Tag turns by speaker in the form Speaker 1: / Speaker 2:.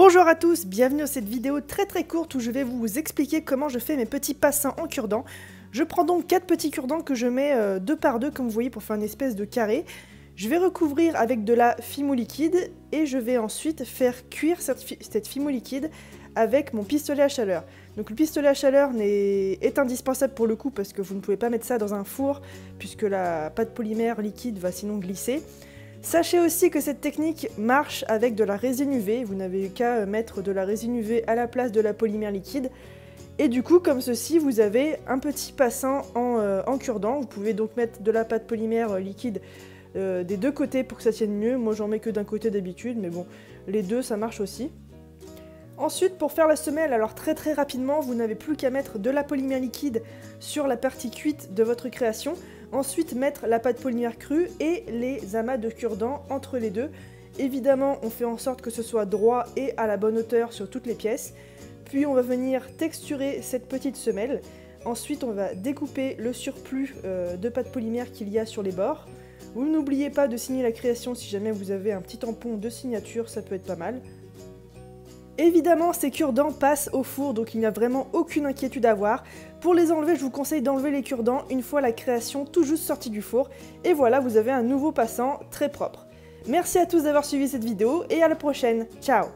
Speaker 1: Bonjour à tous, bienvenue dans cette vidéo très courte où je vais vous expliquer comment je fais mes petits passins en cure-dents. Je prends donc 4 petits cure-dents que je mets 2 par 2 comme vous voyez pour faire une espèce de carré. Je vais recouvrir avec de la Fimo liquide et je vais ensuite faire cuire cette Fimo liquide avec mon pistolet à chaleur. Donc le pistolet à chaleur est indispensable pour le coup parce que vous ne pouvez pas mettre ça dans un four puisque la pâte polymère liquide va sinon glisser. Sachez aussi que cette technique marche avec de la résine UV, vous n'avez qu'à mettre de la résine UV à la place de la polymère liquide. Et du coup, comme ceci, vous avez un petit passant en cure-dent. Vous pouvez donc mettre de la pâte polymère liquide des deux côtés pour que ça tienne mieux. Moi j'en mets que d'un côté d'habitude, mais bon, les deux ça marche aussi. Ensuite, pour faire la semelle, alors très rapidement, vous n'avez plus qu'à mettre de la polymère liquide sur la partie cuite de votre création. Ensuite, mettre la pâte polymère crue et les amas de cure-dents entre les deux. Évidemment, on fait en sorte que ce soit droit et à la bonne hauteur sur toutes les pièces. Puis on va venir texturer cette petite semelle. Ensuite, on va découper le surplus de pâte polymère qu'il y a sur les bords. Vous n'oubliez pas de signer la création si jamais vous avez un petit tampon de signature, ça peut être pas mal. Évidemment, ces cure-dents passent au four, donc il n'y a vraiment aucune inquiétude à avoir. Pour les enlever, je vous conseille d'enlever les cure-dents une fois la création tout juste sortie du four. Et voilà, vous avez un nouveau passant très propre. Merci à tous d'avoir suivi cette vidéo et à la prochaine. Ciao!